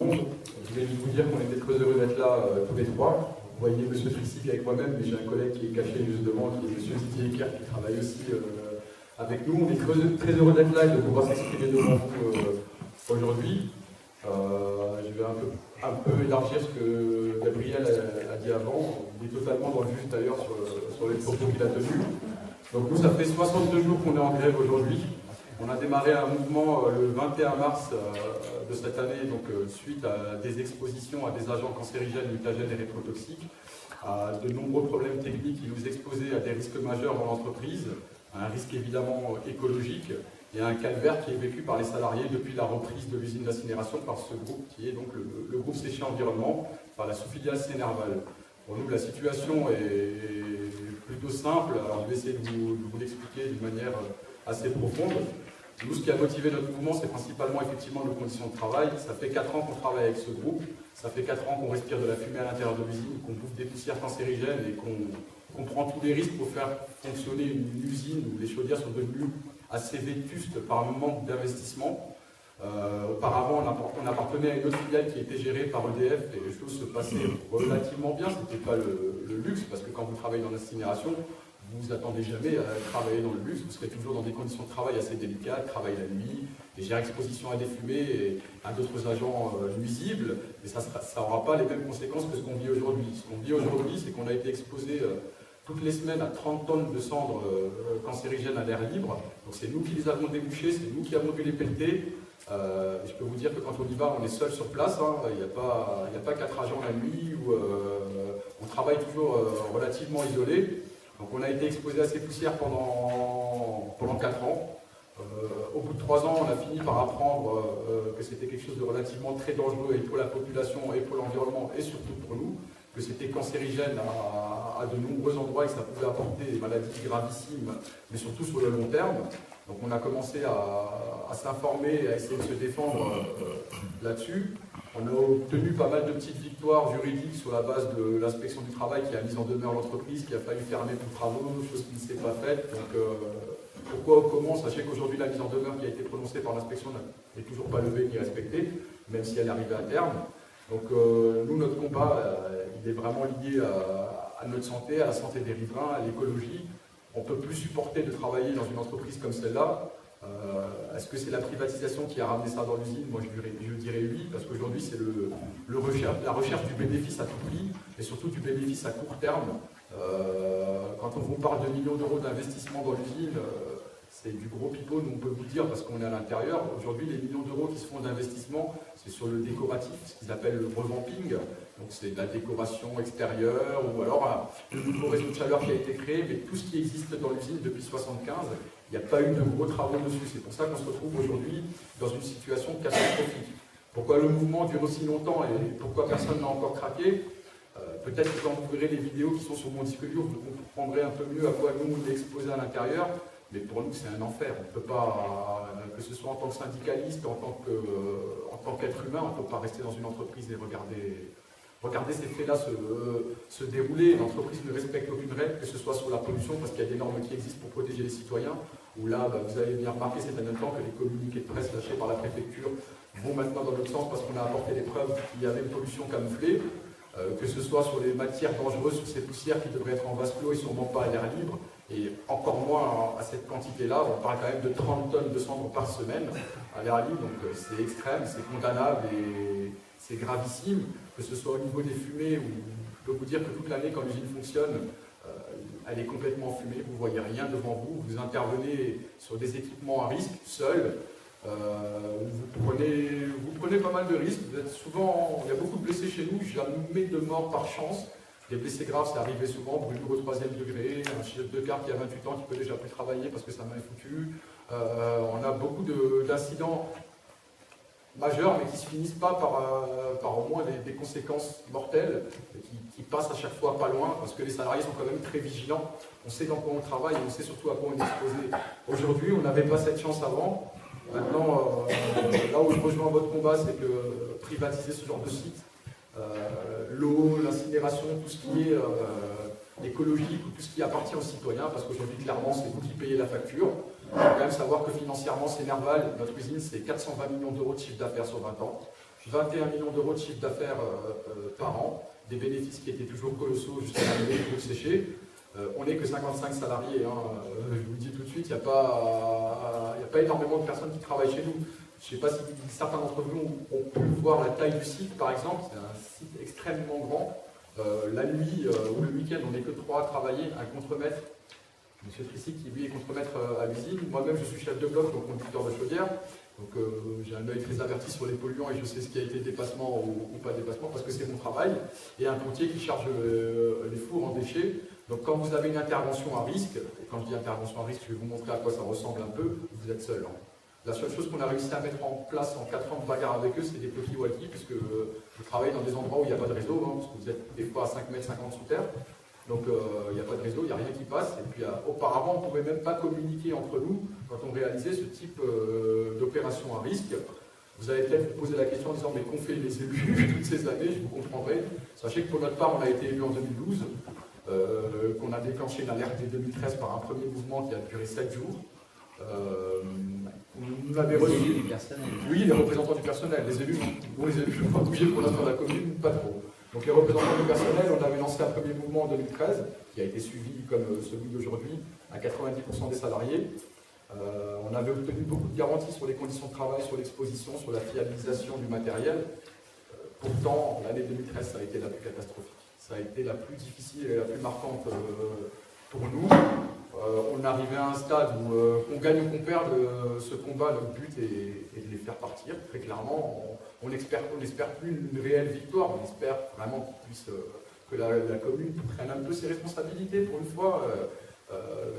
Je voulais vous dire qu'on était très heureux d'être là tous les trois. Vous voyez M. Trixie avec moi-même, mais j'ai un collègue qui est caché juste devant, qui est M. Didier Ecker, qui travaille aussi avec nous. On est très heureux d'être là et de pouvoir s'exprimer devant vous aujourd'hui. Je vais un peu élargir ce que Gabriel a dit avant. Il est totalement dans le juste d'ailleurs sur les propos qu'il a tenus. Donc nous, ça fait 62 jours qu'on est en grève aujourd'hui. On a démarré un mouvement le 21 mars de cette année, donc suite à des expositions à des agents cancérigènes, mutagènes et rétrotoxiques, à de nombreux problèmes techniques qui nous exposaient à des risques majeurs dans l'entreprise, à un risque évidemment écologique et à un calvaire qui est vécu par les salariés depuis la reprise de l'usine d'incinération par ce groupe qui est donc le groupe Séché Environnement, par la sous-filiale Sénerval. Pour nous, la situation est plutôt simple, alors je vais essayer de vous l'expliquer d'une manière assez profonde. Nous, ce qui a motivé notre mouvement, c'est principalement effectivement nos conditions de travail. Ça fait 4 ans qu'on travaille avec ce groupe, ça fait 4 ans qu'on respire de la fumée à l'intérieur de l'usine, qu'on bouffe des poussières cancérigènes et qu'on prend tous les risques pour faire fonctionner une usine où les chaudières sont devenues assez vétustes par un manque d'investissement. Auparavant, on appartenait à une autre filiale qui était gérée par EDF et les choses se passaient relativement bien. Ce n'était pas le luxe, parce que quand vous travaillez dans l'incinération, vous vous attendez jamais à travailler dans le luxe, vous serez toujours dans des conditions de travail assez délicates, travail la nuit, légère exposition à des fumées et à d'autres agents nuisibles, et ça n'aura pas les mêmes conséquences que ce qu'on vit aujourd'hui. Ce qu'on vit aujourd'hui, c'est qu'on a été exposé toutes les semaines à 30 tonnes de cendres cancérigènes à l'air libre, donc c'est nous qui les avons débouchés, c'est nous qui avons dû les pelleter. Je peux vous dire que quand on y va, on est seul sur place, il n'y a pas 4 agents la nuit, où on travaille toujours relativement isolé. Donc on a été exposé à ces poussières pendant 4 ans. Au bout de 3 ans, on a fini par apprendre que c'était quelque chose de relativement très dangereux et pour la population et pour l'environnement et surtout pour nous, que c'était cancérigène à de nombreux endroits et que ça pouvait apporter des maladies gravissimes, mais surtout sur le long terme. Donc on a commencé à s'informer et à essayer de se défendre là-dessus. On a obtenu pas mal de petites victoires juridiques sur la base de l'inspection du travail qui a mis en demeure l'entreprise, qui a failli fermer tous les travaux, chose qui ne s'est pas faite. Donc pourquoi ou comment, sachez qu'aujourd'hui la mise en demeure qui a été prononcée par l'inspection n'est toujours pas levée ni respectée, même si elle arrive à terme. Donc nous, notre combat, il est vraiment lié à notre santé, à la santé des riverains, à l'écologie. On ne peut plus supporter de travailler dans une entreprise comme celle-là. Est-ce que c'est la privatisation qui a ramené ça dans l'usine? Moi je dirais oui, parce qu'aujourd'hui c'est la recherche du bénéfice à tout prix, et surtout du bénéfice à court terme. Quand on vous parle de millions d'euros d'investissement dans l'usine, c'est du gros pipeau, nous on peut vous le dire parce qu'on est à l'intérieur. Aujourd'hui les millions d'euros qui se font d'investissement, c'est sur le décoratif, ce qu'ils appellent le revamping. Donc c'est de la décoration extérieure, ou alors le nouveau réseau de chaleur qui a été créé, mais tout ce qui existe dans l'usine depuis 1975, il n'y a pas eu de gros travaux dessus. C'est pour ça qu'on se retrouve aujourd'hui dans une situation catastrophique. Pourquoi le mouvement dure aussi longtemps et pourquoi personne n'a encore craqué? Peut-être que quand vous verrez les vidéos qui sont sur mon disque dur, vous comprendrez un peu mieux à quoi nous on est exposé à l'intérieur. Mais pour nous, c'est un enfer. On ne peut pas, que ce soit en tant que syndicaliste, en tant qu'être humain, on ne peut pas rester dans une entreprise et regarder ces faits-là se dérouler. L'entreprise ne respecte aucune règle, que ce soit sur la pollution, parce qu'il y a des normes qui existent pour protéger les citoyens, où là, vous avez bien remarqué ces derniers temps que les communiqués de presse lâchés par la préfecture vont maintenant dans l'autre sens parce qu'on a apporté des preuves qu'il y avait une pollution camouflée, que ce soit sur les matières dangereuses, sur ces poussières qui devraient être en vase clos et sûrement pas à l'air libre, et encore moins à cette quantité-là. On parle quand même de 30 tonnes de cendres par semaine à l'air libre, donc c'est extrême, c'est condamnable et c'est gravissime, que ce soit au niveau des fumées, où je peux vous dire que toute l'année, quand l'usine fonctionne, elle est complètement fumée, vous ne voyez rien devant vous, vous intervenez sur des équipements à risque, seul, vous prenez pas mal de risques, vous êtes souvent, il y a beaucoup de blessés chez nous, jamais de mort par chance. Les blessés graves, ça arrivait souvent, brûlure au 3e degré, un chef de carte qui a 28 ans qui peut déjà plus travailler parce que sa main est foutue. On a beaucoup d'incidents majeurs, mais qui ne se finissent pas par au moins des conséquences mortelles, qui passent à chaque fois pas loin, parce que les salariés sont quand même très vigilants. On sait dans quoi on travaille, et on sait surtout à quoi on est exposé. Aujourd'hui, on n'avait pas cette chance avant. Maintenant, là où je rejoins votre combat, c'est que privatiser ce genre de site, l'eau, l'incinération, tout ce qui est écologique, ou tout ce qui appartient aux citoyens, parce qu'aujourd'hui, clairement, c'est vous qui payez la facture. Il faut quand même savoir que financièrement, Sénerval, notre usine, c'est 420 millions d'euros de chiffre d'affaires sur 20 ans. 21 millions d'euros de chiffre d'affaires par an, des bénéfices qui étaient toujours colossaux jusqu'à l'arrivée du groupe Séché. On n'est que 55 salariés, hein. Je vous le dis tout de suite, il n'y a pas énormément de personnes qui travaillent chez nous. Je ne sais pas si certains d'entre vous ont pu voir la taille du site, par exemple. C'est un site extrêmement grand. La nuit ou le week-end, on n'est que 3 à travailler, un contremaître. Monsieur Trissy qui lui est contremaître à l'usine. Moi-même, je suis chef de bloc, donc conducteur de chaudière. Donc j'ai un œil très averti sur les polluants et je sais ce qui a été dépassement ou pas dépassement parce que c'est mon travail. Et un pontier qui charge les fours en déchets. Donc quand vous avez une intervention à risque, et quand je dis intervention à risque, je vais vous montrer à quoi ça ressemble un peu, vous êtes seul. Hein. La seule chose qu'on a réussi à mettre en place en 4 ans de bagarre avec eux, c'est des petits walkies, puisque vous travaillez dans des endroits où il n'y a pas de réseau, hein, parce que vous êtes des fois à 5,50 m sous terre. Donc il n'y a pas de réseau, il n'y a rien qui passe. Et puis auparavant, on ne pouvait même pas communiquer entre nous quand on réalisait ce type d'opération à risque. Vous allez peut-être vous poser la question en disant mais qu'ont fait les élus toutes ces années, je vous comprendrai. Sachez que pour notre part, on a été élus en 2012, qu'on a déclenché une alerte dès 2013 par un premier mouvement qui a duré 7 jours. Vous avez reçu du personnel. Oui, les représentants du personnel. Les élus n'ont pas bougé pour l'instant de la commune, pas trop. Donc les représentants du personnel, on avait lancé un premier mouvement en 2013, qui a été suivi comme celui d'aujourd'hui, à 90% des salariés. On avait obtenu beaucoup de garanties sur les conditions de travail, sur l'exposition, sur la fiabilisation du matériel. Pourtant, l'année 2013, ça a été la plus catastrophique. Ça a été la plus difficile et la plus marquante pour nous. On arrivait à un stade où on gagne ou qu'on perde ce combat, notre but est de les faire partir, très clairement. On n'espère plus une réelle victoire, on espère vraiment que la commune prenne un peu ses responsabilités pour une fois.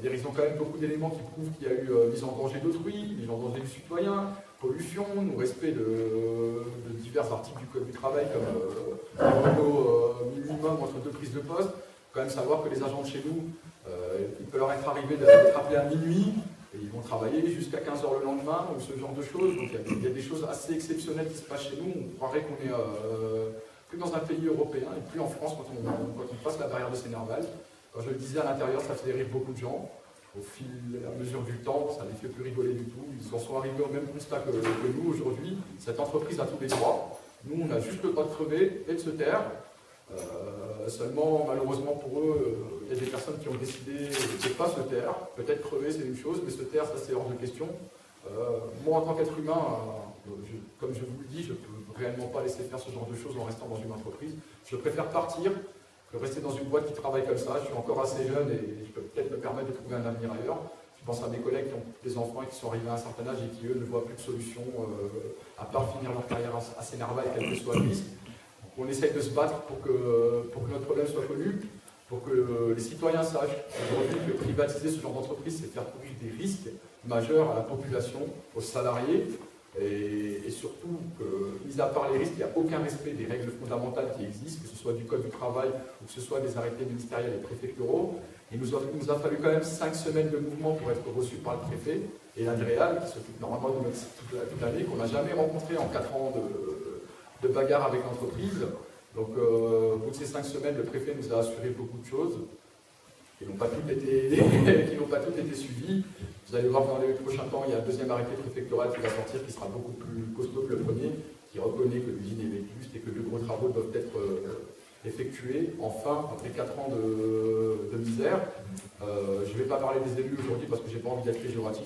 Ils ont quand même beaucoup d'éléments qui prouvent qu'il y a eu mise en danger d'autrui, mise en danger du citoyen, pollution, non-respect de divers articles du Code du travail comme un repos minimum entre 2 prises de poste. Quand même savoir que les agents de chez nous, il peut leur être arrivé d'être appelés à minuit, et ils vont travailler jusqu'à 15 h le lendemain, ou ce genre de choses. Donc il y a des choses assez exceptionnelles qui se passent chez nous. On croirait qu'on est plus dans un pays européen, et plus en France quand on passe la barrière de Sénerval. Quand je le disais à l'intérieur, ça faisait rire beaucoup de gens. Au fil et à mesure du temps, ça ne les fait plus rigoler du tout. Ils en sont arrivés au même constat que nous aujourd'hui. Cette entreprise a tous les droits. Nous, on a juste le droit de crever et de se taire. Seulement, malheureusement pour eux, il y a des personnes qui ont décidé de ne pas se taire. Peut-être crever, c'est une chose, mais se taire, ça c'est hors de question. Moi, en tant qu'être humain, comme je vous le dis, je ne peux réellement pas laisser faire ce genre de choses en restant dans une entreprise. Je préfère partir que rester dans une boîte qui travaille comme ça. Je suis encore assez jeune et je peux peut-être me permettre de trouver un avenir ailleurs. Je pense à mes collègues qui ont des enfants et qui sont arrivés à un certain âge et qui, eux, ne voient plus de solution à part finir leur carrière à Sénerval, quel que soit le risque. On essaye de se battre pour que notre problème soit connu, pour que les citoyens sachent aujourd'hui que privatiser ce genre d'entreprise, c'est faire courir des risques majeurs à la population, aux salariés, et surtout que, mis à part les risques, il n'y a aucun respect des règles fondamentales qui existent, que ce soit du Code du travail ou que ce soit des arrêtés ministériels et préfectoraux. Il nous a fallu quand même 5 semaines de mouvement pour être reçus par le préfet et l'Andréal, qui s'occupe normalement de notre site toute l'année, qu'on n'a jamais rencontré en 4 ans de bagarre avec l'entreprise. Donc, au bout de ces 5 semaines, le préfet nous a assuré beaucoup de choses qui n'ont pas toutes été suivies. Vous allez voir que dans les prochains temps, il y a un deuxième arrêté préfectoral qui va sortir, qui sera beaucoup plus costaud que le premier, qui reconnaît que l'usine est vétuste et que de gros travaux doivent être effectués. Enfin, après 4 ans de misère, je ne vais pas parler des élus aujourd'hui parce que je n'ai pas envie d'être péjoratif.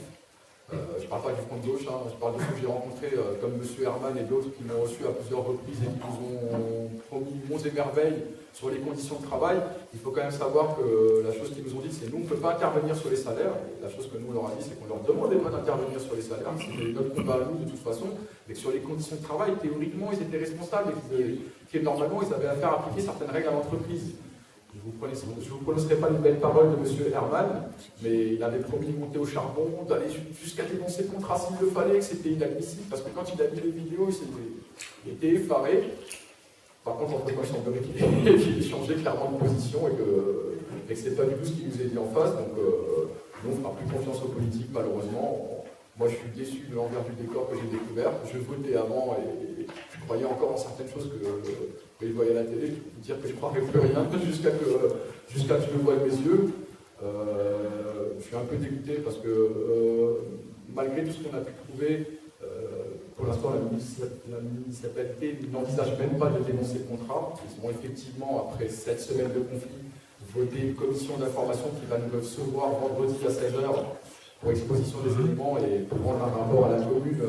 Je ne parle pas du front de gauche, hein, je parle de ceux que j'ai rencontrés comme M. Herman et d'autres qui m'ont reçu à plusieurs reprises et qui nous ont promis monts et merveilles sur les conditions de travail. Il faut quand même savoir que la chose qu'ils nous ont dit, c'est nous, on ne peut pas intervenir sur les salaires. Et la chose que nous, on leur a dit, c'est qu'on ne leur demandait pas d'intervenir sur les salaires, c'était notre combat à nous de toute façon, mais que sur les conditions de travail, théoriquement, ils étaient responsables et que normalement, ils avaient à faire appliquer certaines règles à l'entreprise. Je ne vous prononcerai pas les belles paroles de M. Herman, mais il avait promis de monter au charbon, d'aller jusqu'à dénoncer le contrat s'il le fallait, que c'était inadmissible, parce que quand il a vu les vidéos, il était effaré. Par contre, entre-temps, il semblerait qu'il ait changé clairement de position et que ce n'est pas du tout ce qu'il nous a dit en face. Donc, nous, on ne fera plus confiance aux politiques, malheureusement. Moi, je suis déçu de l'envers du décor que j'ai découvert. Je votais avant et je croyais encore en certaines choses que je voyais à la télé. Je peux vous dire que je ne croirais plus rien jusqu'à que je le voie de mes yeux. Je suis un peu dégoûté parce que malgré tout ce qu'on a pu trouver, Pour l'instant, la municipalité n'envisage même pas de dénoncer le contrat. Ils ont effectivement, après 7 semaines de conflit, voté une commission d'information qui va nous recevoir vendredi à 16h pour exposition des éléments et pour rendre un rapport à la commune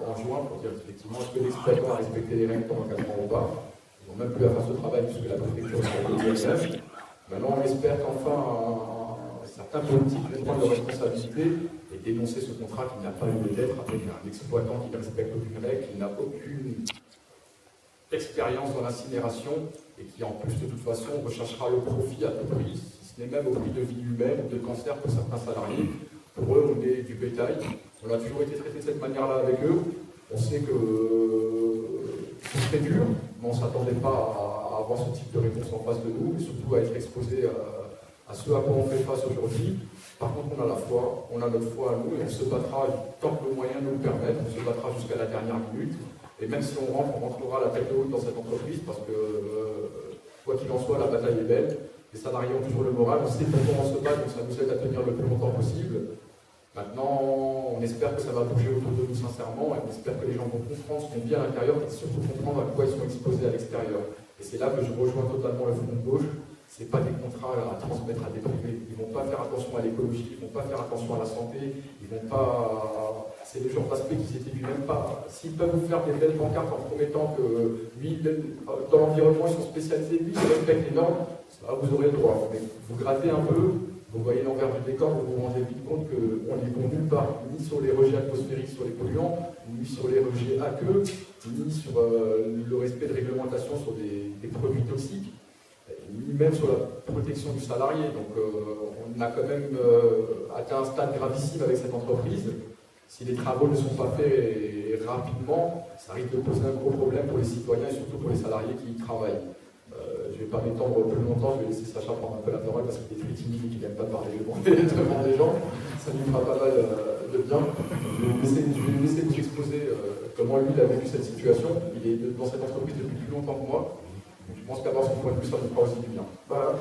en juin pour dire effectivement est-ce que l'exploitant a respecté les règles pendant 4 ans ou pas. Ils n'ont même plus à faire ce travail puisque la préfecture est en l'ISF. Maintenant, on espère qu'enfin certains politiques vont prendre leurs responsabilités et dénoncer ce contrat qui n'a pas eu d'être avec un exploitant qui ne respecte aucune règle, qui n'a aucune expérience dans l'incinération et qui en plus de toute façon recherchera le profit à tout prix, si ce n'est même au prix de vie humaine ou de cancer pour certains salariés. Pour eux, on est du bétail. On a toujours été traité de cette manière-là avec eux. On sait que c'est très dur, mais on ne s'attendait pas à avoir ce type de réponse en face de nous, et surtout à être exposé à ce à quoi on fait face aujourd'hui. Par contre, on a la foi, on a notre foi à nous, et on se battra tant que le moyen nous le permet, on se battra jusqu'à la dernière minute. Et même si on rentrera la tête haute dans cette entreprise, parce que, quoi qu'il en soit, la bataille est belle. Les salariés ont toujours le moral, on sait pourquoi on se bat, donc ça nous aide à tenir le plus longtemps possible. Maintenant, on espère que ça va bouger autour de nous sincèrement, et on espère que les gens vont comprendre ce qu'on vit à l'intérieur, et surtout comprendre à quoi ils sont exposés à l'extérieur. Et c'est là que je rejoins totalement le front de gauche. Ce n'est pas des contrats à transmettre à des privés. Ils ne vont pas faire attention à l'écologie, ils ne vont pas faire attention à la santé, ils ne vont pas... C'est des gens d'aspect qui s'étaient même pas... S'ils peuvent vous faire des belles pancartes en promettant que lui, dans l'environnement, ils sont spécialisés, lui, ils respectent les normes, ça, vous aurez le droit. Mais vous grattez un peu, vous voyez l'envers du décor, vous vous rendez vite compte qu'on n'est bon nulle part, ni sur les rejets atmosphériques sur les polluants, ni sur les rejets aqueux, ni sur le respect de réglementation sur des produits toxiques, ni même sur la protection du salarié. Donc on a quand même atteint un stade gravissime avec cette entreprise. Si les travaux ne sont pas faits rapidement, ça risque de poser un gros problème pour les citoyens et surtout pour les salariés qui y travaillent. Je ne vais pas m'étendre plus longtemps, je vais laisser Sacha prendre un peu la parole parce qu'il est très timide et qu'il n'aime pas parler devant des gens. Ça lui fera pas mal de bien. Je vais lui laisser vous exposer comment lui il a vécu cette situation. Il est dans cette entreprise depuis plus longtemps que moi. Donc je pense qu'avoir son point de vue, ça nous fera aussi du bien. Voilà.